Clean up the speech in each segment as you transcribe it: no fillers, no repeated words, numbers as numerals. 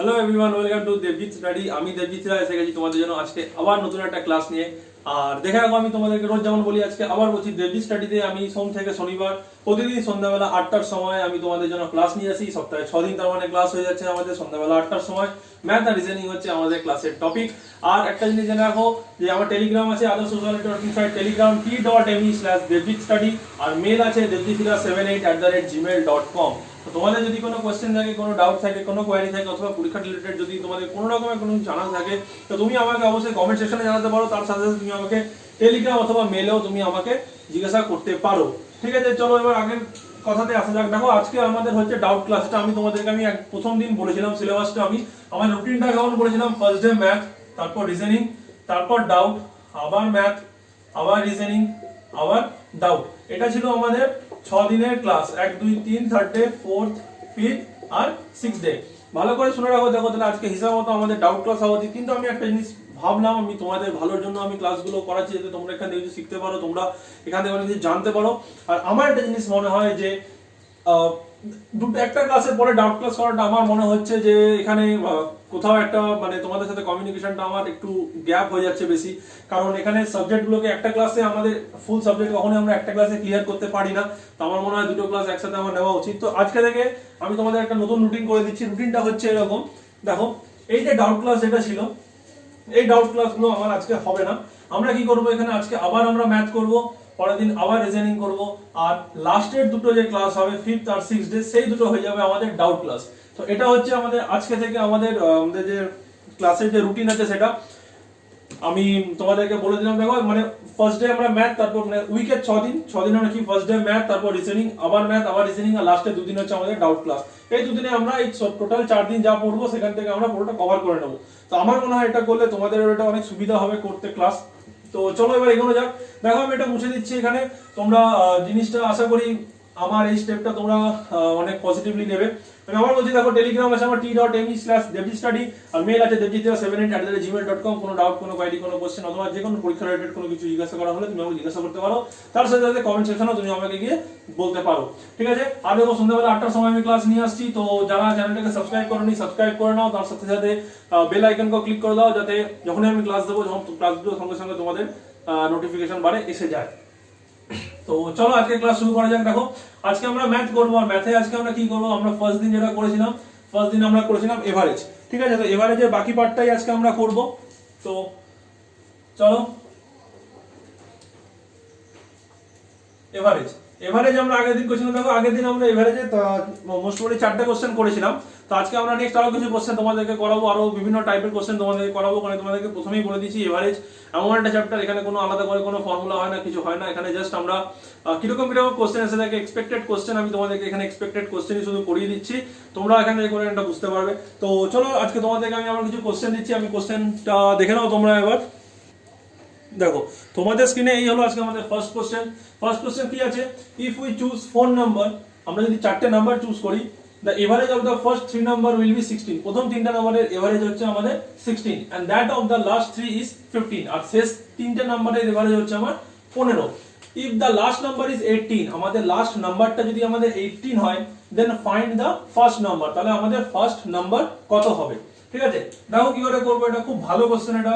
Hello everyone, welcome to Debjit study. আমি দেবজিৎ রায় এসে গেছি তোমাদের জন্য আজকে আবার নতুন একটা ক্লাস নিয়ে। আর দেখে রাখো, আমি তোমাদেরকে রোজ যেমন বলি আজকে আবার বলছি, দেবজিৎ স্টাডিতে আমি সোম থেকে শনিবার প্রতিদিন সন্ধ্যাবেলা 8টার সময় আমি তোমাদের জন্য ক্লাস নিয়ে আসি। সপ্তাহে 6 দিন তার মানে ক্লাস হয়ে যাচ্ছে আমাদের সন্ধ্যাবেলা 8টার সময়। ম্যাথ আর রিজনিং হচ্ছে আমাদের ক্লাসের টপিক। আর একটা জিনিস জেনে রাখো যে আমার টেলিগ্রাম আছে, other social networking site Telegram t.me/devjitstudy, আর মেল আছে devjitira78@gmail.com। তো তোমাদের যদি কোনো কোশ্চেন থাকে, কোনো ডাউট থাকে, কোনো কোয়ারি থাকে, অথবা পরীক্ষা রিলেটেড যদি তোমাদের কোনো রকমের কোনো জানার থাকে, তো তুমি আমাকে অবশ্যই কমেন্ট সেকশনে জানাতে পারো। তার সাথে সাথে তুমি আমাকে টেলিগ্রাম অথবা মেলেও তুমি আমাকে জিজ্ঞাসা করতে পারো। ঠিক আছে, চলো এবার আগের কথাতে আসা যাক। দেখো, আজকে আমাদের হচ্ছে ডাউট ক্লাসটা। আমি তোমাদেরকে প্রথম দিন বলেছিলাম সিলেবাসটা, আমি আমার রুটিনটা কেমন বলেছিলাম। ফার্স্ট ডে ম্যাথ, তারপর রিজনিং, তারপর ডাউট, আবার ম্যাথ, আবার রিজনিং, আবার ডাউট। এটা ছিল আমাদের 6 দিনের class, 1 2 3 third day, fourth, fifth আর 6th ডে। ভালো করে শুনে রাখো। দেখো, তাহলে আজকে হিসাব মতো আমাদের ডাউট ক্লাস হওয়া উচিত। কিন্তু আমি একটা জিনিস ভাবলাম, আমি তোমাদের ভালোর জন্য আমি ক্লাসগুলো করাচ্ছি, যাতে তোমরা এখান থেকে কিছু শিখতে পারো, তোমরা এখান থেকে অনেক কিছু জানতে পারো। আর আমার একটা জিনিস মনে হয় যে একটা ক্লাসের পরে ডাউট ক্লাস করাটা আমার মনে হচ্ছে যে এখানে কোথাও একটা মানে তোমাদের সাথে কমিউনিকেশনটা আমার একটু গ্যাপ হয়ে যাচ্ছে বেশি। কারণ এখানে সাবজেক্টগুলোকে একটা ক্লাসে আমাদের ফুল সাবজেক্ট কখনোই আমরা একটা ক্লাসে ক্লিয়ার করতে পারি না। তো আমার মনে হয় দুটো ক্লাস একসাথে আমার নেওয়া উচিত। তো আজকে থেকে আমি তোমাদের একটা নতুন রুটিন করে দিচ্ছি। রুটিনটা হচ্ছে এরকম। দেখো, এই যে ডাউট ক্লাস যেটা ছিল, এই ডাউট ক্লাসগুলো আমার আজকে হবে না। আমরা কি করব, এখানে আজকে আবার আমরা ম্যাথ করব, পরের দিন আবার রিজনিং করব, আর লাস্টের দুটো যে ক্লাস হবে 5th আর 6th ডে, সেই দুটো হয়ে যাবে আমাদের ডাউট ক্লাস। তো এটা হচ্ছে আমাদের আজকে থেকে আমাদের যে ক্লাসের যে রুটিন আছে সেটা আমি তোমাদেরকে বলে দিলাম। দেখো, মানে ফার্স্ট ডে আমরা ম্যাথ, তারপর মানে উইকের 6 দিন আমরা কি ফার্স্ট ডে ম্যাথ, তারপর রিজনিং, আবার ম্যাথ, আবার রিজনিং, আর লাস্টে 2 দিন হচ্ছে আমাদের ডাউট ক্লাস। এই 2 দিনে আমরা এই টোটাল 4 দিন যা পড়বো সেখান থেকে আমরা পুরোটা কভার করে নেবো। তো আমার মনে হয় এটা করলে তোমাদের এটা অনেক সুবিধা হবে করতে ক্লাস। তো চলো এবার এগোনো যাক। দেখো, আমি এটা মুছে দিচ্ছি এখানে। তোমরা জিনিসটা আশা করি আমার এই স্টেপটা তোমরা অনেক পজিটিভলি নেবে। আমি আবার বলছি, দেখো টেলিগ্রাম আছে আমার t.me/devjitstudy, আর মেল আছে devjitira78@gmail.com। কোনো ডাউট, কোনো কোয়েরি, কোনো কোশ্চেন অথবা যে কোনো পরীক্ষা রিলেটেড কোনো কিছু জিজ্ঞাসা করা হলে তুমি আমাকে জিজ্ঞাসা করতে পারো। তার সাথে সাথে কমেন্ট সেকশনেও তুমি আমাকে গিয়ে বলতে পারো। ঠিক আছে, আর দেখো সন্ধ্যাবেলা 8টার সময় আমি ক্লাস নিয়ে আসছি। তো যারা চ্যানেলটাকে সাবস্ক্রাইব করোনি, সাবস্ক্রাইব করে নাও। তার সাথে সাথে বেল আইকনকে ক্লিক করে দাও, যাতে যখনই আমি ক্লাস দেবো, যখন ক্লাসগুলো সঙ্গে সঙ্গে তোমাদের নোটিফিকেশন বারে এসে যায়। তো চলো আজকে ক্লাস শুরু করা যাক। দেখো, আজকে আমরা ম্যাথ করবো। আর ম্যাথে আজকে আমরা কি করবো, আমরা ফার্স্ট দিন যেটা করেছিলাম, ফার্স্ট দিন আমরা করেছিলাম এভারেজ। ঠিক আছে, তো এভারেজের বাকি পার্টটাই আজকে আমরা করব। তো চলো, এভারেজ আমরা আগের দিন করেছিলাম। দেখো, আগের দিন আমরা এভারেজে মোস্ট প্রবাবলি 4টে কোশ্চেন করেছিলাম। তো আজকে আমরা নেক্সট আরো কিছু কোশ্চেন তোমাদেরকে করাবো, আরো বিভিন্ন টাইপের কোশ্চেন তোমাদেরকে করাবো। মানে তোমাদেরকে প্রথমেই বলে দিচ্ছি, এভারেজ এমন একটা চ্যাপ্টার, এখানে কোনো আলাদা করে কোনো ফর্মুলা হয় না, কিছু হয় না। এখানে জাস্ট আমরা কিরকম কোশ্চেন এসে থাকে, এক্সপেক্টেড কোশ্চেন, আমি তোমাদেরকে এখানে এক্সপেক্টেড কোশ্চেনই শুধু করিয়ে দিচ্ছি। তোমরা এখান থেকে করে এটা বুঝতে পারবে। তো চলো, আজকে তোমাদেরকে আমি আমার কিছু কোশ্চেন দিচ্ছি। আমি কোশ্চেনটা দেখে নাও তোমরা এবার। দেখো, তোমাদের স্ক্রিনে এই হলো আজকে আমাদের ফার্স্ট কোশ্চেন। ফার্স্ট কোশ্চেন কি আছে, ইফ উই চুজ 4 নাম্বার, আমরা যদি 4টে নাম্বার চুজ করি, the average of the first 3 number will be 16। প্রথম 3টে নাম্বারের এভারেজ হচ্ছে আমাদের 16, and that of the last 3 is 15। আর শেষ 3টে নাম্বারের এভারেজ হচ্ছে আমার 15। if the last number is 18, আমাদের লাস্ট নাম্বারটা যদি আমাদের 18 হয়, then find the first number। তাহলে আমাদের ফার্স্ট নাম্বার কত হবে। ঠিক আছে, দেখো কি করে করব। এটা খুব ভালো কোশ্চেন। এটা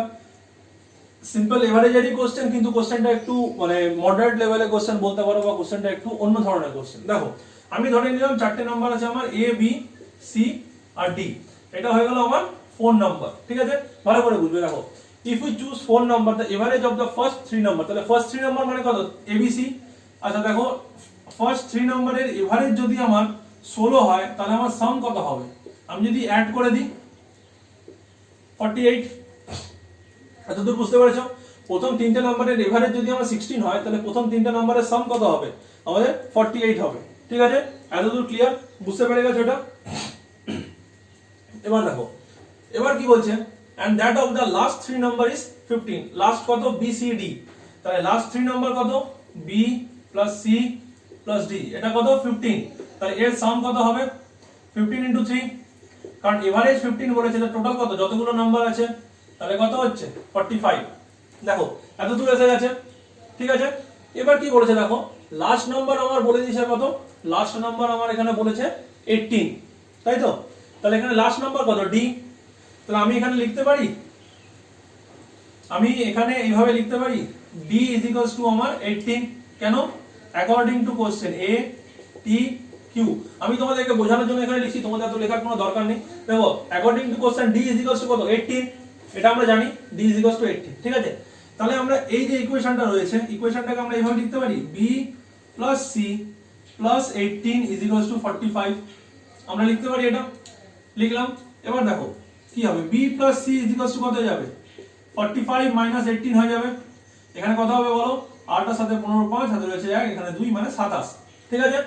সিম্পল এভারেজেরই কোশ্চেন, কিন্তু কোশ্চেনটা একটু মানে মডারেট লেভেলের কোশ্চেন বলতে পারো, বা কোশ্চেনটা একটু অন্য ধরনের কোশ্চেন। দেখো, আমি ধরে নিলাম 4টে নাম্বার আছে আমার, এ, বি, সি আর ডি। এটা হয়ে গেল আমার 4 নাম্বার। ঠিক আছে, ভালো করে বুঝবে। দেখো, if we choose 4 number, the average of the first 3 number, তাহলে ফার্স্ট 3 নাম্বার মানে কত, এ বি সি। আচ্ছা দেখো, ফার্স্ট 3 নাম্বারের এভারেজ যদি আমার 16 হয়, তাহলে আমার সাম কত হবে। আমি যদি অ্যাড করে দিই 48। এতদূর বুঝতে পেরেছো? প্রথম 3টে নাম্বারের এভারেজ যদি আমার 16 হয়, তাহলে প্রথম 3টে নাম্বারের সাম কত হবে, আমাদের 48 হবে। ঠিক আছে, এতদূর ক্লিয়ার, বুঝতে পেরে গেছো এটা? এবার দেখো, এবার কি বলছে, and that of the last 3 number is 15। Last কত, বি সি ডি। তাহলে লাস্ট 3 নাম্বার কত, B plus C plus D. এটা কত, 15। তাহলে এর সাম কত হবে, 15 × 3। কারণ এভারেজ 15 বলেছে, টোটাল কত, যতগুলো নাম্বার আছে, তাহলে কত হচ্ছে 45। দেখো, এত দূর এসে গেছে। ঠিক আছে, এবার কি বলেছে, দেখো লাস্ট নাম্বার আমার বলে দিয়েছে কত, লাস্ট নাম্বার আমার এখানে বলেছে 18, তাই তো। তাহলে এখানে লাস্ট নাম্বার কত ডি, তাহলে আমি এখানে লিখতে পারি, আমি এখানে এইভাবে লিখতে পারি d ইজ ইকুয়ালস টু আমার 18, কেন according to question A T Q. আমি তোমাদেরকে বোঝানোর জন্য এখানে লিখছি, তোমাদের এত লেখার কোনো দরকার নেই। দেখো according to question d is equals to কত 18, এটা আমরা জানি d ইজ ইকুয়ালস টু 18, ঠিক আছে। তাহলে আমরা এই যে ইকুয়েশনটা রয়েছে, ইকুয়েশনটাকে আমরা এইভাবে লিখতে পারি b plus c plus 18 is equals to 45, আমরা লিখতে পারি, এটা লিখলাম। এবার দেখো কি হবে, b plus c is equals to কত হয়ে যাবে 45 মাইনাস 18 হয়ে যাবে, এখানে কত হবে বলো, 8 এর সাথে 15 5 হাতে রয়েছে 1, এখানে 2 মানে 27, ঠিক আছে।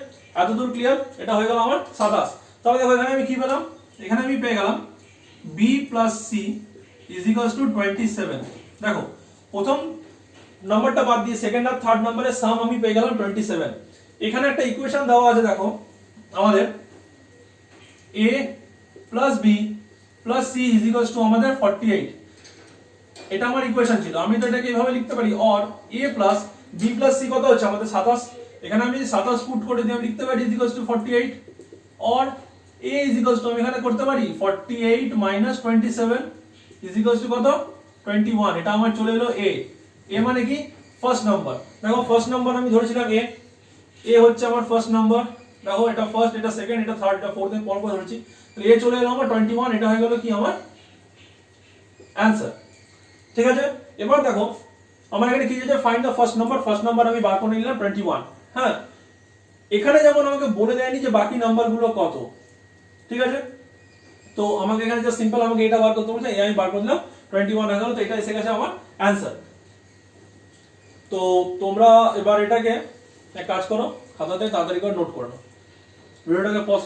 এতদূর ক্লিয়ার, এটা হয়ে গেল আমার 27। তাহলে দেখো এখানে আমি কি পেলাম, এখানে আমি পেয়ে গেলাম b plus c is equals to 27। দেখো প্রথম নাম্বারটা বাদ দিয়ে সেকেন্ড আর থার্ড নাম্বারের সাম আমি পেয়ে গেলাম 27। এখানে একটা ইকুয়েশন দেওয়া আছে, দেখো আমাদের a plus b plus c is equals to আমাদের 48, এটা আমার ইকুয়েশন ছিল। আমি তো এটাকে এইভাবে লিখতে পারি, or a plus b plus c কত হচ্ছে আমাদের 27, এখানে আমি 27 পুট করে দিয়ে আমি লিখতে পারি is equals to 48, or a is equals to আমি এখানে করতে পারি 48 মাইনাস 27 ইজ ইকুয়ালস টু কত 21, এটা আমার চলে এলো a। a মানে কি ফার্স্ট নাম্বার, দেখো ফার্স্ট নাম্বার আমি ধরেছিলাম a হচ্ছে আমার ফার্স্ট নাম্বার, দেখো এটা ফার্স্ট, এটা সেকেন্ড, এটা থার্ড, এটা ফোর্থ, পর পর ধরেছি, তো a চলে এলো আমার 21, এটা হয়ে গেল কি আমার অ্যানসার, ঠিক আছে। এবার দেখো আমার এখানে কি যে find the first number, first number আমি বার করে নিলাম 21, হ্যাঁ। এখানে যেমন আমাকে বলে দেয়নি যে বাকি নাম্বারগুলো কত, ঠিক আছে। তো আমাকে এখানে জাস্ট সিম্পল আমাকে এটা বার করতে বলছে, আমি বার করে দিলাম 21 হয়ে গেল, তো এটা এসে গেছে আমার অ্যানসার। তো তোমরা এবার এটাকে এক কাজ করো, খাতাতে তাড়াতাড়ি করে নোট করে নাও, ভিডিওটাকে পজ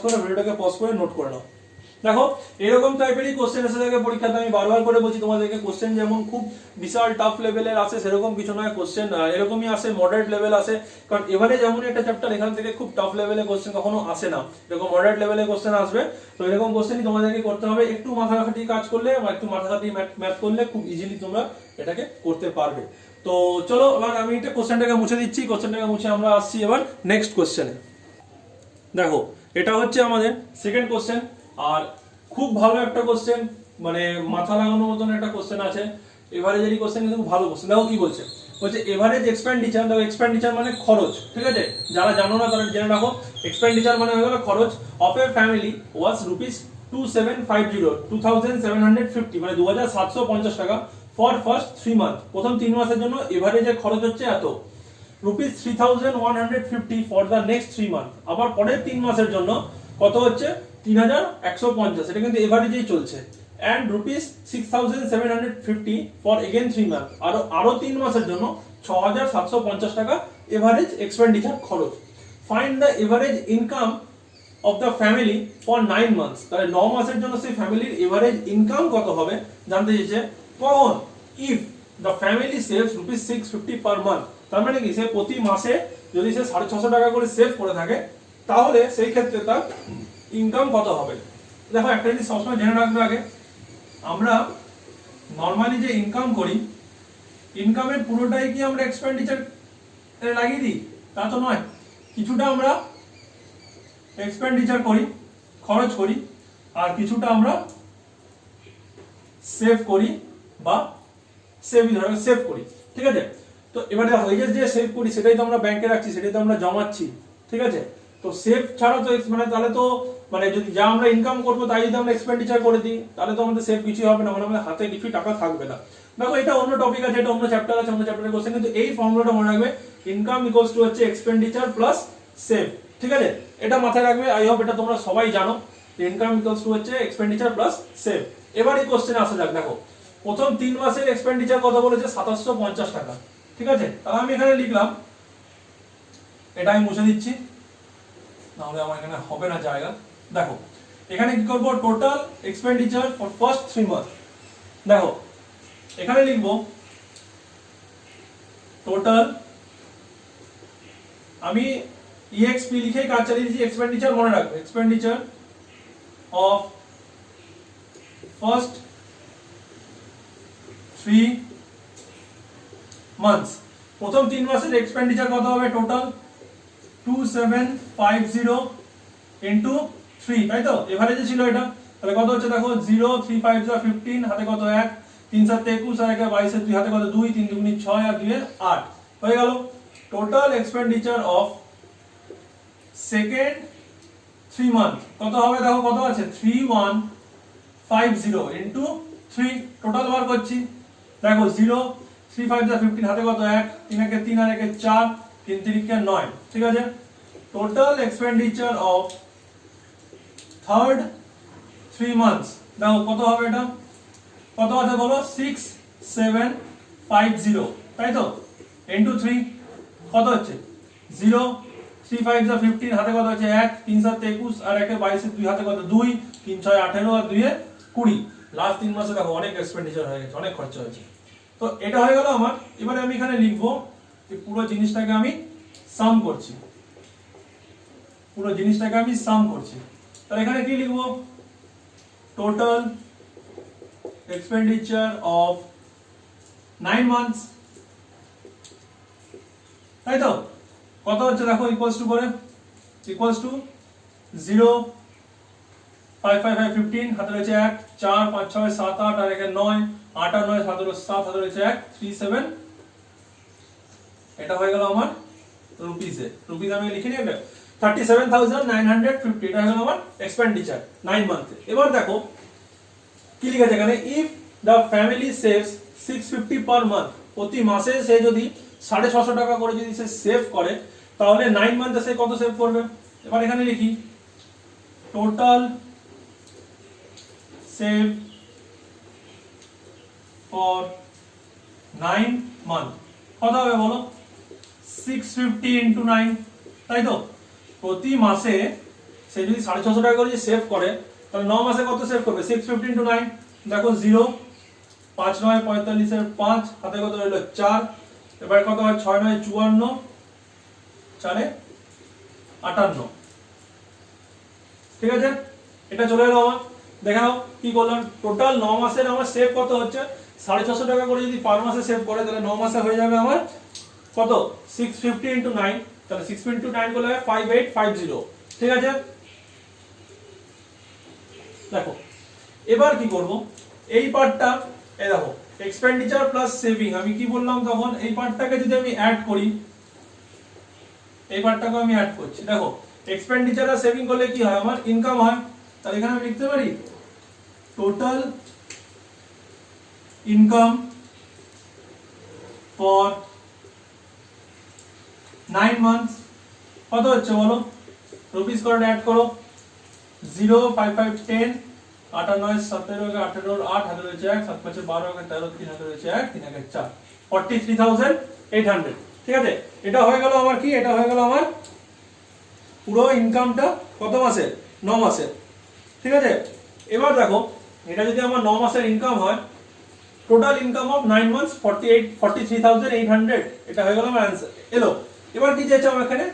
করে নোট করে নাও। দেখো এরকম টাইপেরই কোশ্চেন এসে থাকে পরীক্ষাতে, আমি বারবার করে বলছি তোমাদেরকে, কোশ্চেন যেমন খুব বিশাল টাফ লেভেলের আসে সেরকম কিছু নয়, কোশ্চেন এরকমই আসে, মডারেট লেভেল আসে। কারণ এবারে যেমন একটা চ্যাপ্টার, এখান থেকে খুব টাফ লেভেলের কোশ্চেন কখনো আসে না, এরকম মডারেট লেভেলের কোশ্চেন আসবে। তো এরকম কোশ্চেনই তোমাদেরকে করতে হবে, একটু মাথা খাটিয়ে কাজ করলে বা একটু মাথা খাটিয়ে ম্যাথ করলে খুব ইজিলি তোমরা এটাকে করতে পারবে। তো চলো এবার আমি এটা কোশ্চেনটাকে মুছে দিচ্ছি, কোশ্চেনটাকে মুছে আমরা আসছি এবার নেক্সট কোশ্চেনে। দেখো এটা হচ্ছে আমাদের সেকেন্ড কোশ্চেন, আর খুব ভালো একটা কোশ্চেন, মানে মাথা লাগানোর মতন একটা কোশ্চেন আছে, এভারেজেরই কোশ্চেন, কিন্তু ভালো কোশ্চেন। দেখো কি বলছে, এভারেজ এক্সপেন্ডিচার, দেখো এক্সপেন্ডিচার মানে খরচ, ঠিক আছে, যারা জানো না তারা জেনে রাখো, এক্সপেন্ডিচার মানে হয়ে গেল খরচ, of A family was rupees 2750 মানে 2750 টাকা ফর ফার্স্ট 3 মান্থ, প্রথম 3 মাসের জন্য এভারেজের খরচ হচ্ছে এত, rupees 3150 for the next 3 month, আবার পরের 3 মাসের জন্য কত হচ্ছে 3150, এটা কিন্তু এভারেজেই চলছে, and rupees 6750 for again 3 month, আরো 3 মাসের জন্য 6750 টাকা এভারেজ এক্সপেন্ডিচার খরচ। Find the average income of the family for 9 months, তাহলে 9 মাসের জন্য সেই ফ্যামিলির এভারেজ ইনকাম কত হবে জানতে চাইছে, কখন, if the family saves rupees 650 per month, তার মানে কি সে প্রতি মাসে যদি সে 650 টাকা করে সেভ করে থাকে, তাহলে সেই ক্ষেত্রে তার ইনকাম কত হবে। দেখো একটা জিনিস সবসময় জেনে রাখবে, আগে আমরা নর্মালি যে ইনকাম করি, ইনকামের পুরোটাই কি আমরা এক্সপেন্ডিচার লাগিয়ে দিই, তা তো নয়, কিছুটা আমরা এক্সপেন্ডিচার করি, খরচ করি, আর কিছুটা আমরা সেভ করি বা সেভ করি, ঠিক আছে। তো এবারে ওয়েজেস যে সেভ করি সেটাই তো আমরা ব্যাংকে রাখছি, সেটাই তো আমরা জমাচ্ছি, ঠিক আছে। তো সেভ ছাড়া তো মানে তাহলে তো মানে যদি যা আমরা ইনকাম করবো তাই যদি আমরা এক্সপেন্ডিচার করে দিই, তাহলে তো আমাদের সেভ কিছুই হবে না, মানে আমাদের হাতে কিছুই টাকা থাকবে না। দেখো এটা অন্য টপিক আছে, এটা অন্য চ্যাপ্টার আছে, অন্য চ্যাপ্টারের কোশ্চেন, কিন্তু এই ফর্মুলাটা মনে রাখবে, ইনকাম ইকুয়ালস টু হচ্ছে এক্সপেন্ডিচার প্লাস সেভ, ঠিক আছে, এটা মাথায় রাখবে। আই হোপ এটা তোমরা সবাই জানো, ইনকাম ইকুয়ালস টু হচ্ছে এক্সপেন্ডিচার প্লাস সেভ। এবার এই কোশ্চেনে আসা যাক। দেখো প্রথম 3 মাসের এক্সপেন্ডিচার কত বলেছে 2750 টাকা, ঠিক আছে। তাহলে আমি এখানে লিখলাম, এটা আমি মুছে দিচ্ছি, নাহলে আমার এখানে হবে না জায়গা। দেখো এখানে কি করব, total expenditure for first 3 month, দেখো এখানে লিখব টোটাল, আমি EXP লিখে কাজ চালিয়ে দিয়েছি, এক্সপেন্ডিচার মনে রাখবে, এক্সপেন্ডিচার অফ ফার্স্ট 3 মান্থস, প্রথম 3 মাসের এক্সপেন্ডিচার কত হবে, টোটাল 2750 ইনটু 3, তাই তো, এভারেজে ছিল এটা, তাহলে কত হচ্ছে দেখো 0 3 5 যা 15 হাতে কত 1 3 7 21 আর 1 22 এর 2 হাতে কত 2 3 2 6 আর 2 8 হয়ে গেল total expenditure of second 3 month কত হবে দেখো কত আছে 3150 ইনটু 3 টোটাল বার করছি দেখো 0 3 5 যা 15 হাতে কত 1 3 1 3 আর 1 4 3 3 9 ঠিক আছে total expenditure of third 3 months দেখো কত হবে এটা কত আছে বলো 6750 তাই তো ইনটু 3 কত হচ্ছে 0 3 5 যা 15 হাতে কত আছে 1 3 7 21 আর 1 22 এর 2 হাতে কত 2 3 6 18 আর 2 20 লাস্ট 3 মাসে দেখো অনেক এক্সপেন্ডিচার হয়ে গেছে অনেক খরচা হয়েছে তো এটা হয়ে গেল আমার এবারে আমি এখানে লিখবো যে পুরো জিনিসটাকে আমি সাম করছি তাহলে এখানে কি লিখবো টোটাল এক্সপেন্ডিচার অফ 9 মান্থস তাই তো কত হচ্ছে দেখো ইকুয়ালস টু করে ইকুয়ালস টু 0 5 5 5 15 হাতে রয়েছে 1 4 5 6 7 8 আর 1 9 8 আর 9 7 7 হাতে রয়েছে 1 37 এটা হয়ে গেল আমার রুপিসে রুপিস আমি লিখে নিই এটা 37950 এটা হলো আমার এক্সপেন্ডিচার 9 মান্থে এবার দেখো কি লেখা আছে এখানে if the family saves 650 per month প্রতি মাসে সে যদি 650 টাকা করে যদি সে সেভ করে তাহলে 9 মান্থে সে কত সেভ করবে এবার এখানে লিখি টোটাল সেভ ফর 9 মান্থ কত হবে বলো 650 ইনটু 9 তাই তো প্রতি মাসে সে যদি 650 টাকা করে সেভ করে তাহলে 9 মাসে কত সেভ করবে 650 ইনটু 9 দেখো 0 5 9 45 এর 5 হাতে কত রইল 4 এবারে কত হয় 6 9 54 4 58 ঠিক আছে এটা চলে এলো আমার দেখে নাও কি করলাম টোটাল 9 মাসের আমার সেভ কত হচ্ছে 650 টাকা করে যদি পার মাসে সেভ করে তাহলে 9 মাসে হয়ে যাবে আমার কত 650 ইনটু 9 তাহলে 650 ইনটু 9 করলে 5850 ঠিক আছে দেখো এবার কি করব এই পার্টটা এই দেখো এক্সপেন্ডিচার প্লাস সেভিং আমি কি বললাম তখন এই পার্টটাকে যদি আমি অ্যাড করি এই পার্টটাকে আমি অ্যাড করছি দেখো এক্সপেন্ডিচার আর সেভিং করলে কি হয় আমার ইনকাম হয় তাহলে এখানে আমি লিখতে পারি টোটাল ইনকাম ফর 9 মান্থস কত হচ্ছে বলো রুপিস করে অ্যাড করো 0 5 5 10 8 9 17 18 8 হাতে রয়েছে 1 7 5 12 13 3 হাতে রয়েছে 1 3 1 4 43800 ঠিক আছে এটা হয়ে গেল আমার কি এটা হয়ে গেল আমার পুরো ইনকামটা কত মাসে 9 মাসে ঠিক আছে এবার দেখো এটা যদি আমার 9 মাসের ইনকাম হয় টোটাল ইনকাম অফ 9 মান্থস 43800 এটা হয়ে গেল আমার आंसर এলো এবার কি চাইছে আমার এখানে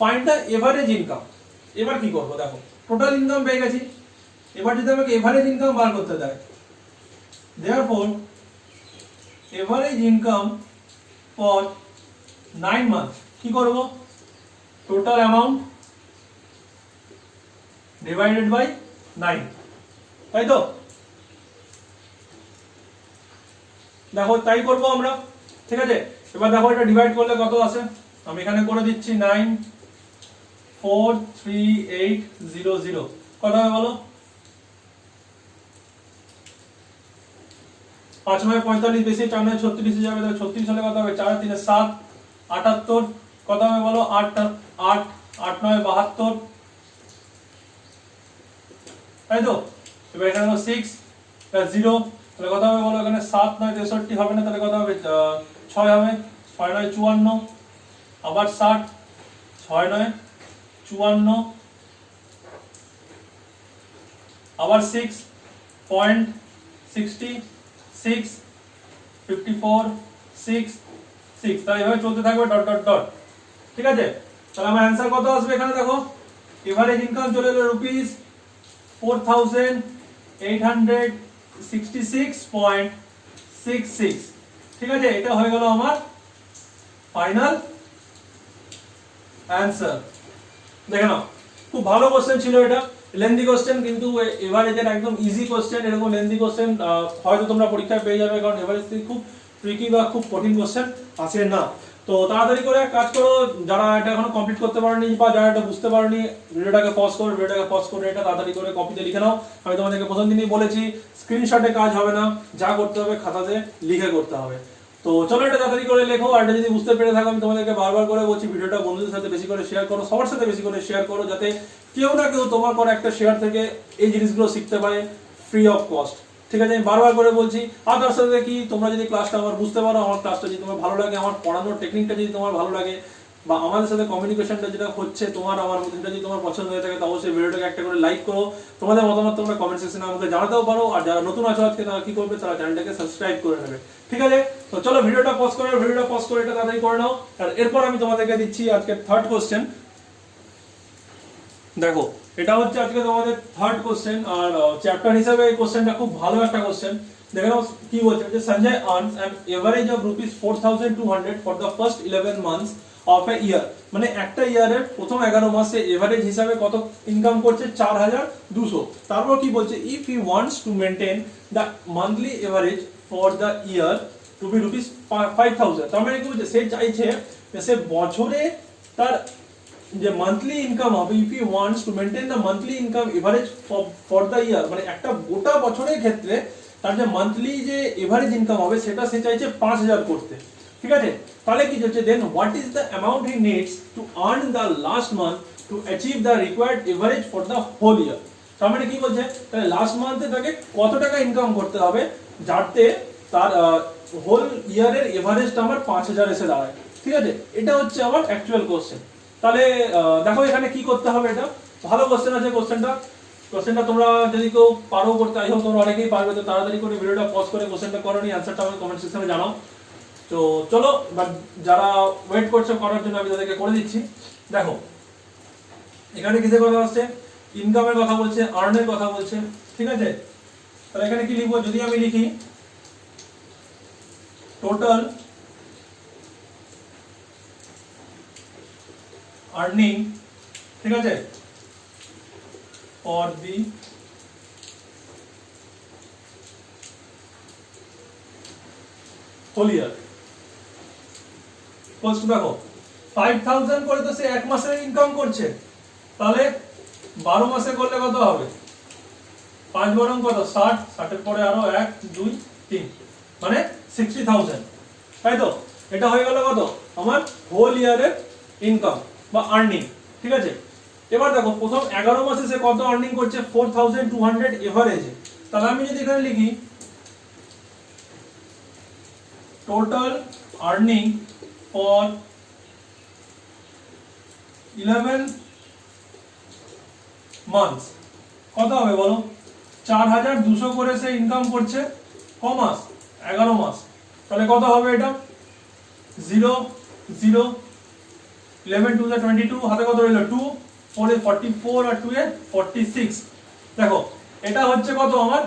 ফাইন্ড দা এভারেজ ইনকাম এবার কি করব দেখো টোটাল ইনকাম পেয়ে গেছি এবার যদি আমাকে এভারেজ ইনকাম বার করতে দেয় therefore average income for 9 month কি করব টোটাল অ্যামাউন্ট ডিভাইডেড বাই 9 তাই তো দেখো তাই করব আমরা ঠিক আছে এবার দেখো এটা ডিভাইড করলে কত আসে আমি এখানে করে দিচ্ছি 94380 কত হবে বলো 5 9 45 বেশি 4 9 36 যাবে তাহলে 36 হলে কত হবে 4 3 7 78 কত হবে বলো 8 8 8 9 72 তাই তো এবার এখানে 6 0 তাহলে কত হবে বলো এখানে 7 9 63 হবে না তাহলে কত হবে 6 হবে 6 9 54 আবার 60 6 9 54 আবার 6.66 54 6 6 তাহলে এভাবে চলতে থাকবে ডট ডট ডট ঠিক আছে তাহলে আমার आंसर কত আসবে এখানে দেখো এভারেজ ইনকাম চলে এলো রুপিস 4866.66 ঠিক আছে এটা হয়ে গেল আমার ফাইনাল आंसर দেখে নাও খুব ভালো কোশ্চেন ছিল এটা লেন্দি কোশ্চেন, কিন্তু এভারেজের একদম ইজি কোশ্চেন। এরকম লেন্দি কোশ্চেন হয়তো তোমরা পরীক্ষায় পেয়ে যাবে, কারণ এভারেজ থেকে খুব ট্রিকি বা খুব কঠিন কোশ্চেন আসে না। তো তাড়াতাড়ি করে কাজ করো, যারা এটা এখনো কমপ্লিট করতে পারোনি বা যারা এটা বুঝতে পারোনি, ভিডিওটাকে পজ করে এটা তাড়াতাড়ি করে কপিতে লিখে নাও। আমি তোমাদেরকে প্রথম দিনই বলেছি স্ক্রিনশটে কাজ হবে না, যা করতে হবে খাতাতে লিখে করতে হবে। তো চলো এটা তাড়াতাড়ি করে লেখো। আর এটা যদি বুঝতে পেরে থাকো, আমি তোমাদেরকে বারবার করে বলছি ভিডিওটা বন্ধুদের সাথে বেশি করে শেয়ার করো, সবার সাথে বেশি করে শেয়ার করো, যাতে কেউ না কেউ তোমার পর একটা শেয়ার থেকে এই জিনিসগুলো শিখতে পারে ফ্রি অফ কস্ট। ঠিক আছে, আমি বারবার করে বলছি। আর তার সাথে কি, তোমরা যদি ক্লাসটা আমার বুঝতে পারো, আমার ক্লাসটা যদি তোমার ভালো লাগে, আমার পড়ানোর টেকনিকটা যদি তোমার ভালো লাগে, বা আমাদের সাথে কমিউনিকেশনটা যেটা হচ্ছে তোমার আমার মধ্যে, যদি তোমার পছন্দ হয়ে থাকে, তাহলে অবশ্যই ভিডিওটাকে একটা করে লাইক করো। তোমাদের মতামত তোমরা কমেন্ট সেকশনে আমাকে জানাতেও পারো। আর যারা নতুন আছো আজকে, তারা কি করবে, তারা চ্যানেলটাকে সাবস্ক্রাইব করে নেবে। ঠিক আছে, তো চলো ভিডিওটা পজ করে এটা তাড়াতাড়ি করে নাও। আর এরপর আমি তোমাদেরকে দিচ্ছি আজকে থার্ড কোশ্চেন। দেখো, এটা হচ্ছে আজকে তোমাদের থার্ড কোশ্চেন, আর চ্যাপ্টার হিসেবে এই কোশ্চেনটা খুব ভালো একটা কোশ্চেন। দেখে নাও কি বলছে, যে Sanjay earns an average of ₹4,200 for the first 11 months of a year. মানে একটা ইয়ারের প্রথম 11 মাসে এভারেজ হিসাবে কত ইনকাম করছে? 4,200। তারপর কি বলছে, if he wants to maintain the monthly average for the year to be ₹5,000। তার মানে কি বলছে, সে চাইছে যে সে বছরে তার যে মান্থলি ইনকাম হবে, if you wants to maintain the monthly income average for the year, মানে একটা গোটা বছরের ক্ষেত্রে তার যে মান্থলি যে এভারেজ ইনকাম হবে সেটা সে চাইছে 5,000 করতে। ঠিক আছে, তাহলে কি হচ্ছে, then what is the amount he needs to earn the last month to achieve the required average for the whole year. তার মানে কি বলছে, তাহলে লাস্ট মান্থে তাকে কত টাকা ইনকাম করতে হবে যাতে তার হোল ইয়ারের এভারেজটা আমার 5,000 এসে দাঁড়ায়। ঠিক আছে, এটা হচ্ছে আমার অ্যাকচুয়াল কোশ্চেন। তাহলে দেখো এখানে কি করতে হবে, এটা ভালো কোশ্চেন আছে। কোশ্চেনটা তোমরা যদি কেউ পারো করতে, আই হোপ তোমরা অনেকেই পারবে। তো তাড়াতাড়ি করে ভিডিওটা পজ করে কোশ্চেনটা করো, নি অ্যানসারটা আমাকে কমেন্ট সেকশনে জানাও। তো চলো, যারা ওয়েট করছে করার জন্য, আমি তাদেরকে করে দিচ্ছি। দেখো এখানে কিসের কথা হচ্ছে, ইনকামের কথা বলছে, আর্নের কথা বলছে। ঠিক আছে, তাহলে এখানে কি লিখবো, যদি আমি লিখি টোটাল আর্নিং, ঠিক আছে, ফর দি হোল ইয়ার দেখো 5,000 করে তো সে এক মাসে ইনকাম করছে, তাহলে 12 মাসে করলে কত হবে, 5 বরং কত 60, 60 এর পরে আরো 1 2 3, মানে 60,000। তাই তো, এটা হয়ে গেল কত আমার হোল ইয়ারের ইনকাম বা আর্নিং। ঠিক আছে, এবার দেখো প্রথম 11 মাসে সে কত আর্নিং করছে, 4,200 এভারেজে। তাহলে আমি যদি এখানে লিখি টোটাল আর্নিং ফর 11 মান্থস কত হবে বলো, 4,200 করে সে ইনকাম করছে ক মাস, 11 মাস। তাহলে কত হবে এটা, 0 0 11 2 22, হাতে কত রইল 2, 4 এ 44 আর 2 এ 46। দেখো এটা হচ্ছে কত আমার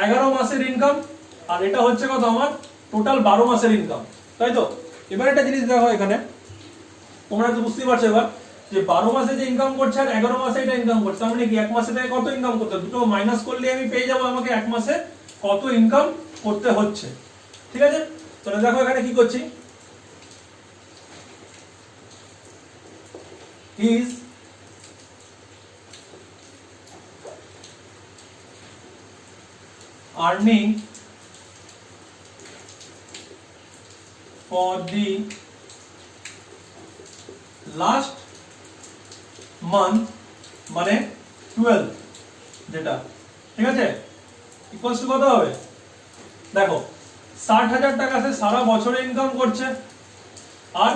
11 মাসের ইনকাম, আর এটা হচ্ছে কত আমার টোটাল 12 মাসের ইনকাম। তাই তো, এবার একটা জিনিস দেখো এখানে, তোমরা তো বুঝতেই পারছো এবার, যে 12 মাসে যে ইনকাম করছে আর 11 মাসে এটা ইনকাম করছে, তার মানে কি এক মাসে থেকে কত ইনকাম করতে, দুটো মাইনাস করলে আমি পেয়ে যাবো আমাকে এক মাসে কত ইনকাম করতে হচ্ছে। ঠিক আছে, তাহলে দেখো এখানে কি করছি, is earning for the last month মানে 12, যেটা ঠিক আছে ইকুয়ালস টু কত হবে, দেখো 60,000 টাকা সে সারা বছরে ইনকাম করছে, আর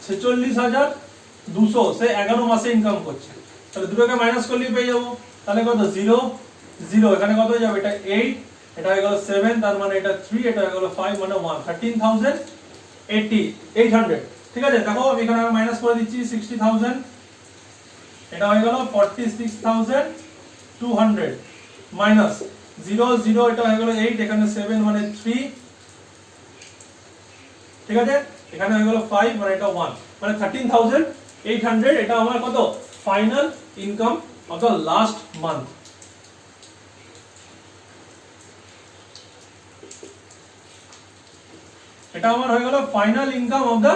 46,200 সে 11 মাসে ইনকাম করছে। তাহলে দুটোকে মাইনাস করলেই পেয়ে যাবো, তাহলে কত 0 0, এখানে কত হয়ে যাবে, এটা 8, এটা হয়ে গেল 7, তার মানে এটা 3, এটা হয়ে গেল 5, মানে 1, 13,800। ঠিক আছে, দেখো আমি এখানে মাইনাস করে দিচ্ছি 60,000, এটা হয়ে গেল 46,200 মাইনাস 0 0, এটা হয়ে গেল 8, এখানে 7 মানে 3, ঠিক আছে, এখানে হয়ে গেল 5, মানে এটা 1, মানে 13,800 এটা আমার কত final income of the last month. এটা আমার হয়ে গেল final income of the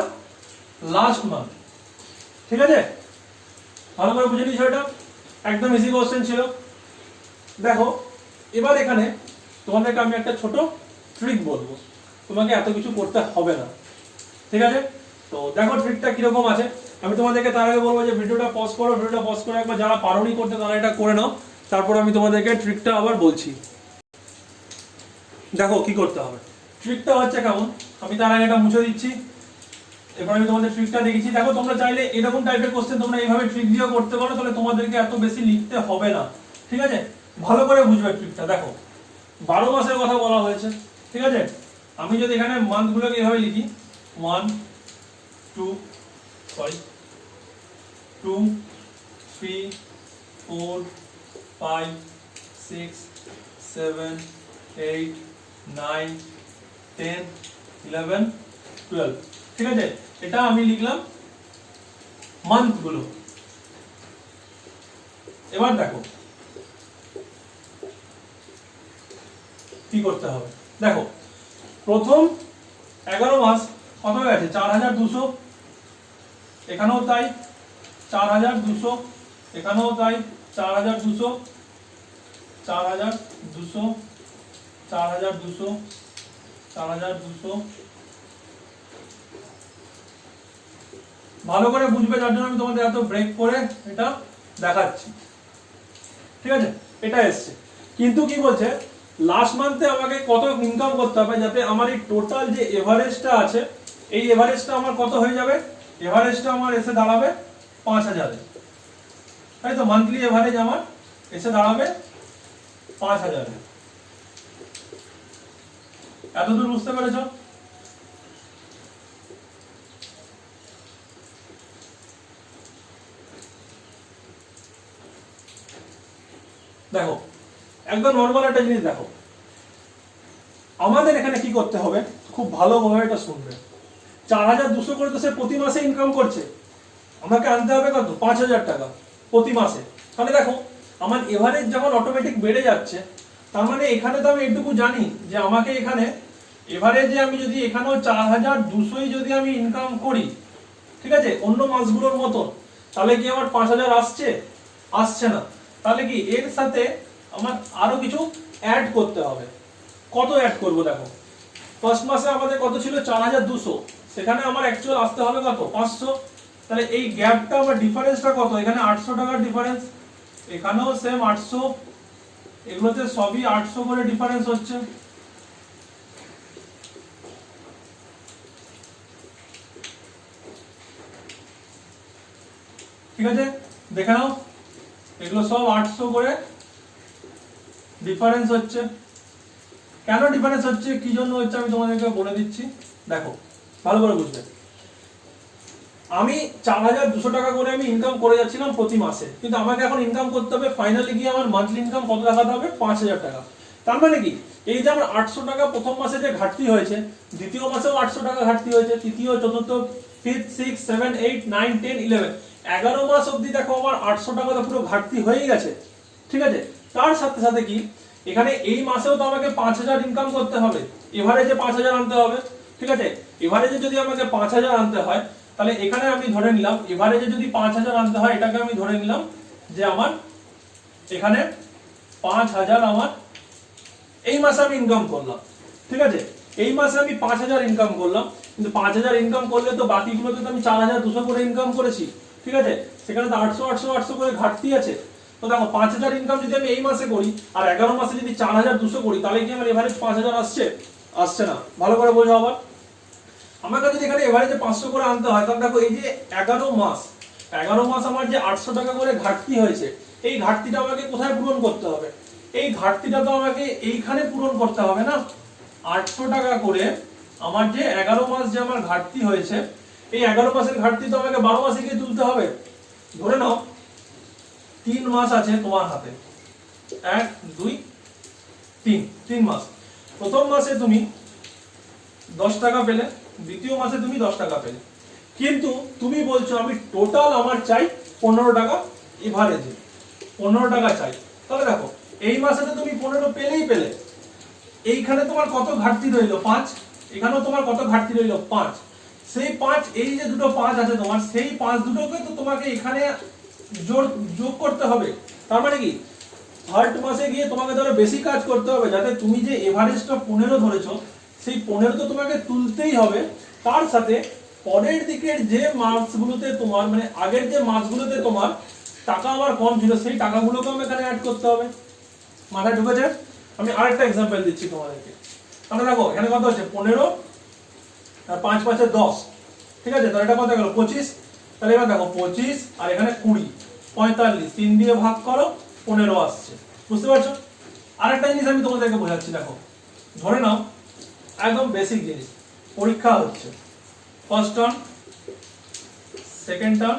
last month. ঠিক আছে, ভালো করে বুঝে নিয়েছো, এটা একদম ইজি কোশ্চেন ছিল। দেখো এবার এখানে তোমাদেরকে আমি একটা ছোট ট্রিক বলবো, তোমাকে এত কিছু করতে হবে না। ঠিক আছে, তো দেখো ট্রিকটা কিরকম আছে। আমি তোমাদেরকে তার আগে বলবো যে ভিডিওটা পজ করো, ভিডিওটা পজ করে একবার যারা পারোনি করতে তারা এটা করে নাও, তারপর আমি তোমাদেরকে ট্রিকটা আবার বলছি। দেখো কি করতে হবে, ট্রিকটা হচ্ছে কেমন, আমি তার আগে এটা মুছে দিচ্ছি, এবার আমি তোমাদের ট্রিকটা দেখেছি। দেখো তোমরা চাইলে এরকম টাইপের কোশ্চেন তোমরা এইভাবে ট্রিক দিয়েও করতে পারো, তাহলে তোমাদেরকে এত বেশি লিখতে হবে না। ঠিক আছে, ভালো করে বুঝবে ট্রিকটা। দেখো 12 মাসের কথা বলা হয়েছে, ঠিক আছে। আমি যদি এখানে মান্থগুলোকে এভাবে লিখি 1 2 3 4 5 6 7 8 9 10 11 12, ঠিক আছে। এটা আমি লিখলাম মান্থ গুলো। এবার দেখো কি করতে হবে। দেখো প্রথম 11 মাস কত গেছে 4200, এখানেও তাই 4200, এখানেও তাই 4200 4200 4200 4200। ভালো করে বুঝবে, যার জন্য আমি তোমাদের এত ব্রেক করে এটা দেখাচ্ছি। ঠিক আছে, এটা এসছে, কিন্তু কি বলছে লাস্ট মান্থে আমাকে কত ইনকাম করতে হবে যাতে আমার এই টোটাল যে এভারেজটা আছে এই এভারেজটা আমার কত হয়ে যাবে, এভারেজটা আমার এসে দাঁড়াবে 5000, তাই তো। মান্থলি এভারেজ আমার এসে দাঁড়াবে 5000। এতদূর বুঝতে পেরেছো? দেখো একদম নরমাল একটা জিনিস দেখো, আমাদের এখানে কি করতে হবে, খুব ভালোভাবে এটা শুনবে। 4200 করে তো সে প্রতি মাসে ইনকাম করছে, আমাকে আনতে হবে কত 5000 টাকা প্রতি মাসে। তাহলে দেখো আমার এভারেজ যখন অটোমেটিক বেড়ে যাচ্ছে, তার মানে এখানে তো আমি এটুকু জানি যে আমাকে এখানে এভারেজে আমি যদি এখানেও 4200 যদি আমি ইনকাম করি, ঠিক আছে, অন্য মাসগুলোর মতন, তাহলে কি আমার 5000 আসছে? আসছে না। তাহলে কি এর সাথে আমার আরো কিছু অ্যাড করতে হবে। কত অ্যাড করব? দেখো ফার্স্ট মাসে আমাদের কত ছিল 4200, সেখানে আমার অ্যাকচুয়াল আসতে হবে কত 500। তাহলে এই গ্যাপটা আমার ডিফারেন্সটা কত, এখানে 800 টাকার ডিফারেন্স, এখানেও সেম 800, এগুলোতে সবই 800 করে ডিফারেন্স হচ্ছে। ঠিক আছে, দেখে নাও এগুলো সব 800 করে ডিফারেন্স হচ্ছে। কেন ডিফারেন্স হচ্ছে, কি জন্য হচ্ছে আমি তোমাদেরকে বলে দিচ্ছি। দেখো ভালো করে বুঝবে, আমি 4200 টাকা করে আমি ইনকাম করে যাচ্ছিলাম প্রতি মাসে, কিন্তু আমাকে এখন ইনকাম করতে হবে ফাইনালি গিয়ে আমার মান্থলি ইনকাম কত দেখাতে হবে 5000 টাকা। তার মানে কি এই যে আমার 800 টাকা প্রথম মাসে যে ঘাটতি হয়েছে, দ্বিতীয় মাসেও 800 টাকা ঘাটতি হয়েছে, তৃতীয় চতুর্থ 5th 6th 7th 8th 9th 10th 11 11 মাস অবধি দেখো আমার 800 টাকা তো পুরো ঘাটতি হয়ে গেছে। ঠিক আছে, তার সাথে সাথে কি এখানে এই মাসেও তো আমাকে 5000 ইনকাম করতে হবে, এভারেজে 5000 আনতে হবে। ঠিক আছে, এভারেজে যদি আমাকে 5000 আনতে হয়, তাহলে এখানে আমি ধরে নিলাম এভারেজে যদি 5000 আনতে হয়, এটাকে আমি ধরে নিলাম যে আমার এখানে 5000 আমার এই মাসে আমি ইনকাম করলাম। ঠিক আছে, এই মাসে আমি 5000 ইনকাম করলাম, কিন্তু 5000 ইনকাম করলে তো বাকিগুলোতে তো আমি 4200 করে ইনকাম করেছি। ঠিক আছে, সেখানে তো 800 800 800 করে ঘাটতি আছে। তো দেখো 5000 ইনকাম যদি আমি এই মাসে করি আর 11 মাসে যদি 4200 করি, তাহলে কি আমার এভারেজ 5000 আসছে? আসছে না। ভালো করে বোঝো আবার, আমাকে যদি এখানে এভারেজে 500 করে আনতে হয়, তাহলে দেখো এই যে 11 মাস আমার যে 800 টাকা করে ঘাটতি হয়েছে, এই ঘাটতিটা আমাকে কোথায় পূরণ করতে হবে? এই ঘাটতিটা তো আমাকে এইখানে পূরণ করতে হবে না। 800 টাকা করে আমার যে 11 মাস যে আমার ঘাটতি হয়েছে, এই 11 মাসের ঘাটতি তো আমাকে 12 মাসে গিয়ে তুলতে হবে। ধরে নাও 3 মাস আছে তোমার হাতে, 1 2 3 মাস। প্রথম মাসে তুমি 10 টাকা পেলে, দ্বিতীয় মাসে তুমি 10 টাকা পেলে, কিন্তু তুমি বলছো আমি টোটাল আমার চাই 15 টাকা এভারেজে। 15 টাকা চাই। তাহলে দেখো এই মাসে তো তুমি 15 পেলেই পেলে, এইখানে তোমার কত ঘাটতি রইলো 5, এখানেও তোমার কত ঘাটতি রইলো 5, সেই 5 এই যে দুটো 5 আছে তোমার, সেই 5 দুটোকে তো তোমাকে এখানে যোগ করতে হবে। তার মানে কি থার্ড মাসে গিয়ে তোমাকে ধরো বেশি কাজ করতে হবে, যাতে তুমি যে এভারেজটা 15 ধরেছো সেই 15 তো তোমাকে তুলতেই হবে। তার সাথে পরের দিকের যে মাসগুলোতে তোমার মানে আগের যে মাসগুলোতে তোমার টাকা আমার কম ছিল সেই টাকাগুলোকে আমি এখানে অ্যাড করতে হবে। মাথায় ঢুকেছে? আমি আরেকটা এক্সাম্পল দিচ্ছি তোমাদেরকে। আমরা দেখো এখানে কত হচ্ছে 15 আর 5 5 10, ঠিক আছে? তাহলে এটা কত গেল 25। তাহলে এবার দেখো 25 আর এখানে 20, 45, 3 দিয়ে ভাগ করো 15 আসছে। বুঝতে পারছো? আরেকটা জিনিস আমি তোমাদেরকে বোঝাচ্ছি। দেখো ধরে নাও একদম বেসিক জিনিস, পরীক্ষা হচ্ছে, first term, second term,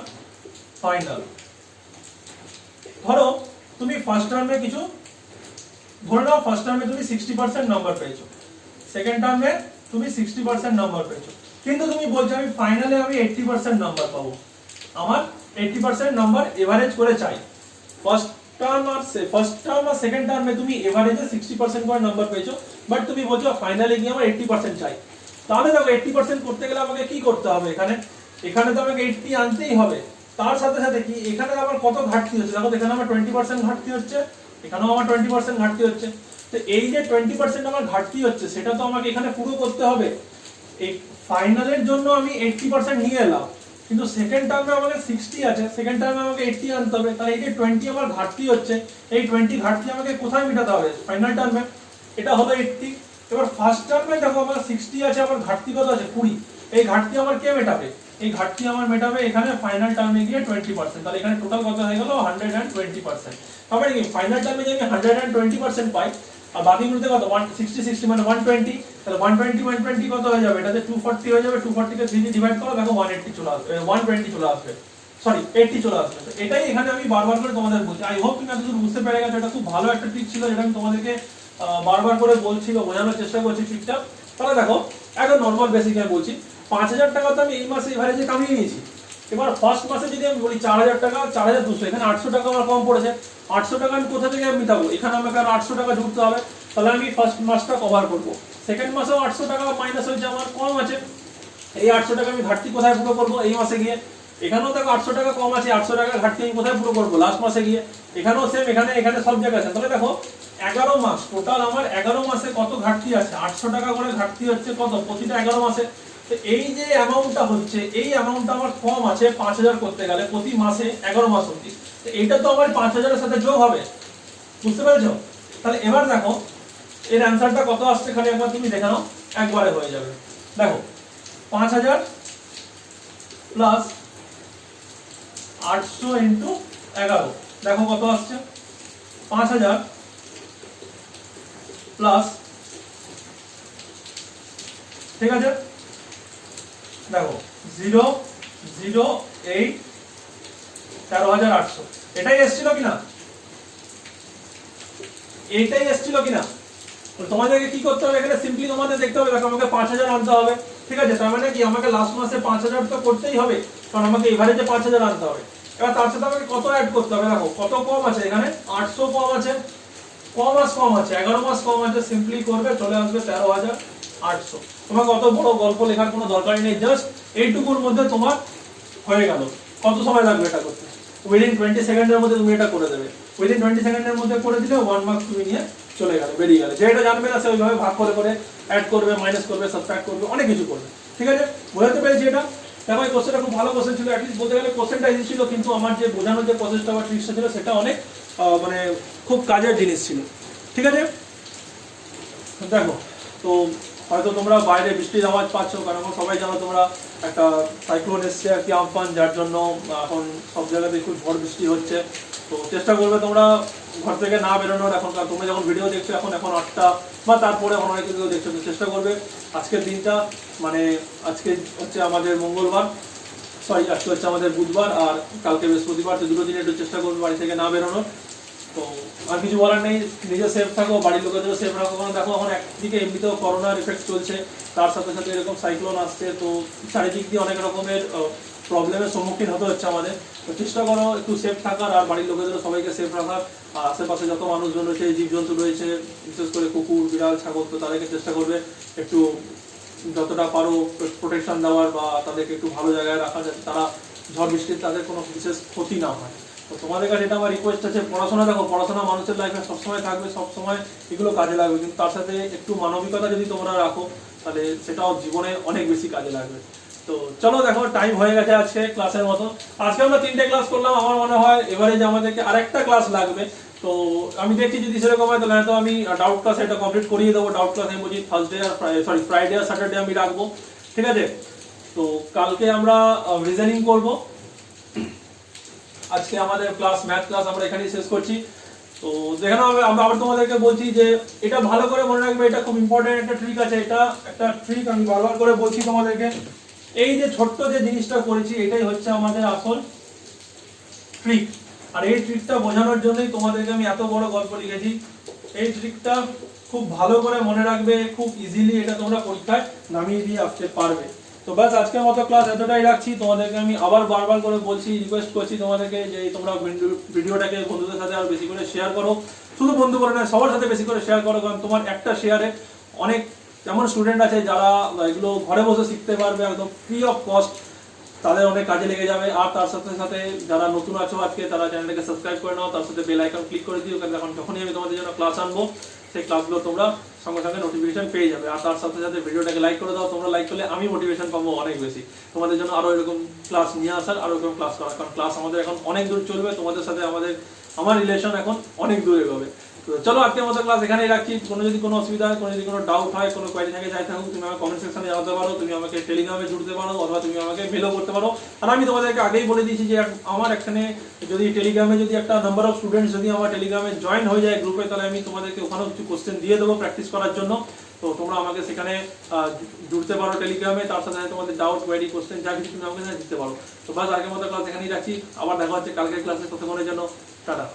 final. ধরো তুমি ফার্স্ট টার্মে কিছু ধরে নাও, ফার্স্ট টার্মে তুমি 60% নাম্বার পেয়েছো, সেকেন্ড টার্মে তুমি 60% নাম্বার পেয়েছো, কিন্তু তুমি বলছো আমি ফাইনালে আমি 80% নাম্বার পাবো, আমার 80% নাম্বার এভারেজ করে চাই। ফার্স্ট টার্ম আর সেকেন্ড টার্মে তুমি এভারেজে 60% করে নাম্বার পেয়েছো, বাট তুমি বলছো ফাইনালে গিয়ে আমার 80% চাই। তাহলে দেখো 80% করতে গেলে আমাকে কি করতে হবে? এখানে তো আমাকে 80 আনতেই হবে। তার সাথে সাথে কি এখানে আমার কত ঘাটতি হচ্ছে? দেখো এখানে আমার 20% ঘাটতি হচ্ছে, এখানেও আমার 20% ঘাটতি হচ্ছে। তো এই যে 20% আমার ঘাটতি হচ্ছে সেটা তো আমাকে এখানে পুরো করতে হবে। এই ফাইনালের জন্য আমি 80% নিয়ে এলাম, কিন্তু সেকেন্ড টার্মে আমাকে 60 আছে, সেকেন্ড টার্মে আমাকে 80 আনতে হবে। তাহলে এই যে 20 আমার ঘাটতি হচ্ছে, এই 20 ঘাটতি আমাকে কোথায় মেটাতে হবে? ফাইনাল টার্মে। এটা হলো 80। এবার ফার্স্ট টার্মে দেখো আমার 60 আছে, আমার ঘাটতি কত আছে 20, এই ঘাটতি আমার কে মেটাবে? এই ঘাটতি আমার মেটাবে এখানে ফাইনাল টার্মে গিয়ে 20%। তাহলে এখানে টোটাল কত হয়ে গেল? 120%। তারপরে কি ফাইনাল টার্মে যদি আমি 120% পাই আর বাকিগুলোতে কত 160 60 মানে 120, তাহলে 120 কত হয়ে যাবে? এটাতে 240 হয়ে যাবে। 240 কে 3 দিয়ে ডিভাইড করো, দেখো 180 চলে আসবে, 120 চলে আসবে, সরি 80 চলে আসবে। তো এটাই এখানে আমি বারবার করে তোমাদের বলছি। আই হোপ তুমি এতদূর বুঝতে পেরে গেছো। এটা খুব ভালো একটা ট্রিক ছিল, যেটা আমি তোমাদেরকে বারবার করে বলছি বা বোঝানোর চেষ্টা করছি ট্রিকটা। তাহলে দেখো একদম নরমাল বেসিক আমি বলছি, 5000 টাকা তো আমি এই মাসে এভারেজে কামিয়ে নিয়েছি। এবার ফার্স্ট মাসে যদি আমি বলি 4000 টাকা, 4200, এখানে 800 টাকা আমার কম পড়েছে। 800 টাকা আমি কোথা থেকে মেটাবো? এখানে আমাকে আর 800 টাকা জুড়তে হবে। তাহলে আমি ফার্স্ট মাসটা কভার করব। সেকেন্ড মাসেও 800 টাকা মাইনাস হয়েছে, আমার কম আছে। এই 800 টাকা আমি ঘাটতি কোথায় পুরো করব? এই মাসে গিয়ে। এখানেও দেখো 800 টাকা কম আছে, 800 টাকা ঘাটতি আমি কোথায় পুরো করব? লাস্ট মাসে গিয়ে। এখানেও সেম, এখানে সব জায়গায় আছে। তাহলে দেখো 11 মাস টোটাল, আমার 11 মাসে কত ঘাটতি আছে? 800 টাকা করে ঘাটতি হচ্ছে কত প্রতিটা 11 মাসে। তো এই যে অ্যামাউন্টটা হচ্ছে, এই অ্যামাউন্টটা আমার কম আছে 5000 করতে গেলে প্রতি মাসে 11 মাস অবধি। তো এটা তো আমার 5000 এর সাথে যোগ হবে। বুঝতে পেরেছো? তাহলে এবার দেখো এর অ্যানসারটা কত আসছে, খালি একবার তুমি দেখে নাও, একবারে হয়ে যাবে। দেখো 5000 প্লাস 800 ইন্টু 11, দেখো কত আসছে? 5000 প্লাস, ঠিক আছে, দেখো 0 0 8 13800, এটাই এসেছিল কিনা? এইটাই এসেছিল কিনা? তোমাদেরকে কি করতে হবে? এখানে সিম্পলি তোমাদের দেখতে হবে, দেখো আমাকে 5000 আনতে হবে, ঠিক আছে? তার মানে কি আমাকে লাস্ট মাসে 5000 তো করতেই হবে, কারণ আমাকে এভারেজে 5000 আনতে হবে। এবার তার সাথে আমাকে কত অ্যাড করতে হবে? দেখো কত কম আছে, এখানে 800 কম আছে, কম আছে, 11 মাস কম আছে। সিম্পলি করবে, চলে আসবে 13800। তোমাকে অত বড় গল্প লেখার কোনো দরকারই নেই, জাস্ট এইটুকুর মধ্যে তোমার হয়ে গেল। কত সময় লাগবে এটা করতে? উইদিন 20 সেকেন্ডের মধ্যে তুমি এটা করে দেবে। উইদিন 20 সেকেন্ডের মধ্যে করে দিলে 1 মার্কস তুমি নিয়ে চলে গেলে, বেরিয়ে গেলে। যে এটা জানবে না সে ওইভাবে ভাগ করে করে অ্যাড করবে, মাইনাস করবে, সাবট্রাক্ট করবে, অনেক কিছু করবে। ঠিক আছে, বোঝাতে পেরেছি এটা? দেখো এই কোশ্চেনটা খুব ভালো কোশ্চেন ছিল, অ্যাটলিস্ট বলতে গেলে কোশ্চেনটা ইজি ছিল, কিন্তু আমার যে বোঝানোর যে প্রসেসটা বা ট্রিক্সটা ছিল সেটা অনেক মানে খুব কাজের জিনিস ছিল। ঠিক আছে, দেখো তো হয়তো তোমরা বাইরে বৃষ্টির আওয়াজ পাচ্ছ, কারণ সবাই জানো তোমরা একটা সাইক্লোন এসছে আর কি, আমফান, যার জন্য এখন সব জায়গাতে খুব ঝড় বৃষ্টি হচ্ছে। তো চেষ্টা করবে তোমরা ঘর থেকে না বেরোনোর। এখন তোমরা যখন ভিডিও দেখছো এখন 8টা বা তারপরে এখন অনেক কিছু দেখছো, তো চেষ্টা করবে আজকের দিনটা, মানে আজকে হচ্ছে আমাদের মঙ্গলবার, সরি আজকে হচ্ছে আমাদের বুধবার আর কালকে বৃহস্পতিবার, তো দুটো দিন একটু চেষ্টা করবে বাড়ি থেকে না বেরোনোর। তো আর কিছু বলার নেই, নিজে সেফ থাকো, বাড়ির লোকেদেরও সেফ রাখো। কারণ দেখো এখন একদিকে এমনিতেও করোনার এফেক্ট চলছে, তার সাথে সাথে এরকম সাইক্লোন আসছে, তো চারিদিক দিয়ে অনেক রকমের প্রবলেমের সম্মুখীন হতে হচ্ছে আমাদের। তো চেষ্টা করো একটু সেফ থাকার, আর বাড়ির লোকেদেরও সবাইকে সেফ রাখার। আর আশেপাশে যত মানুষজন রয়েছে, জীবজন্তু রয়েছে, বিশেষ করে কুকুর, বিড়াল, ছাগল, তো তাদেরকে চেষ্টা করবে একটু যতটা পারো প্রোটেকশন দেওয়ার, বা তাদেরকে একটু ভালো জায়গায় রাখা, যাতে তারা ঝড় বৃষ্টির তাদের কোনো বিশেষ ক্ষতি না হয়। তো তোমাদের কাছে এটা আমার রিকোয়েস্ট আছে, পড়াশোনা দেখো, পড়াশোনা মানুষের লাইফে সবসময় থাকবে, সবসময় এগুলো কাজে লাগবে, কিন্তু তার সাথে একটু মানবিকতা যদি তোমরা রাখো, তাহলে সেটাও জীবনে অনেক বেশি কাজে লাগবে। তো চলো দেখো, টাইম হয়ে গেছে আজকে ক্লাসের মতো। আজকে আমরা 3টে ক্লাস করলাম, আমার মনে হয় এবারে যে আমাদেরকে আরেকটা ক্লাস লাগবে। তো আমি দেখছি যদি সেরকম হয় তাহলে হয়তো আমি ডাউট ক্লাস এটা কমপ্লিট করিয়ে দেবো। ডাউট ক্লাস আমি বলছি থার্সডে আর ফ্রাইডে আর স্যাটারডে আমি রাখবো, ঠিক আছে? তো কালকে আমরা রিজনিং করব। আজকে আমাদের ক্লাস, ম্যাথ ক্লাস আমরা এখানেই শেষ করছি। তো যেখানে আমরা আবার তোমাদেরকে বলছি যে এটা ভালো করে মনে রাখবে, এটা খুব ইম্পর্টেন্ট একটা ট্রিক আছে। এটা একটা ট্রিক, আমি বারবার করে বলছি তোমাদেরকে, এই যে ছোট্ট যে জিনিসটা করেছি, এটাই হচ্ছে আমাদের আসল ট্রিক। আর এই ট্রিকটা বোঝানোর জন্যই তোমাদেরকে আমি এত বড় গল্প লিখেছি। এই ট্রিকটা খুব ভালো করে মনে রাখবে, খুব ইজিলি এটা তোমরা পরীক্ষায় নামিয়ে দিয়ে আসতে পারবে। তো ব্যাস, আজকের মতো ক্লাস এতটাই রাখছি। তোমাদেরকে আমি আবার বারবার করে বলছি, রিকোয়েস্ট করছি তোমাদেরকে যে তোমরা ভিডিওটাকে বন্ধুদের সাথে আরো বেশি করে শেয়ার করো। শুধু বন্ধু করে না, সবার সাথে বেশি করে শেয়ার করো, কারণ তোমার একটা শেয়ারে অনেক এমন স্টুডেন্ট আছে যারা এগুলো ঘরে বসে শিখতে পারবে একদম ফ্রি অফ কস্ট, তাদের অনেক কাজে লেগে যাবে। আর তার সাথে সাথে যারা নতুন আছো আজকে, তারা চ্যানেলটাকে সাবস্ক্রাইব করে নাও, তার সাথে বেল আইকন ক্লিক করে দিও, কারণ এখন যখনই আমি তোমাদের জন্য ক্লাস আনবো, সেই ক্লাসগুলো তোমরা সঙ্গে সঙ্গে নোটিফিকেশন পেয়ে যাবে। আর তার সাথে সাথে ভিডিওটাকে লাইক করে দাও, তোমরা লাইক করলে আমি মোটিভেশন পাবো অনেক বেশি তোমাদের জন্য আরো এরকম ক্লাস নিয়ে আসার, আরো এরকম ক্লাস করার। কারণ ক্লাস আমাদের এখন অনেক দূর চলবে, তোমাদের সাথে আমার রিলেশন এখন অনেক দূর এগোবে। তো চলো, আজকের মতো ক্লাস এখানেই রাখছি। যদি কোনো অসুবিধা হয়, যদি কোনো ডাউট হয়, কোনো কোয়েরি থাকে, যাই থাকুক, তুমি আমাকে কমেন্ট সেকশনে জানাতে পারো, তুমি আমাকে টেলিগ্রামে জুড়তে পারো, অথবা তুমি আমাকে মেলও করতে পারো। আর আমি তোমাদেরকে আগেই বলে দিয়েছি যে আমার এখানে যদি টেলিগ্রামে যদি একটা নাম্বার অফ স্টুডেন্টস যদি আমার টেলিগ্রামে জয়েন হয়ে যায় গ্রুপে, তাহলে আমি তোমাদেরকে ওখানেও কিছু কোশ্চেন দিয়ে দেবো প্র্যাকটিস করার জন্য। তো তোমরা আমাকে সেখানে জুড়তে পারো টেলিগ্রামে, তার সাথে তোমাদের ডাউট, কোয়েরি, কোশ্চেন যা কিছু তুমি আমাকে দিতে পারো। তো বাস, আগের মতো ক্লাস এখানেই রাখছি। আবার দেখা হচ্ছে কালকের ক্লাসে, ততক্ষণের জন্য টাটা।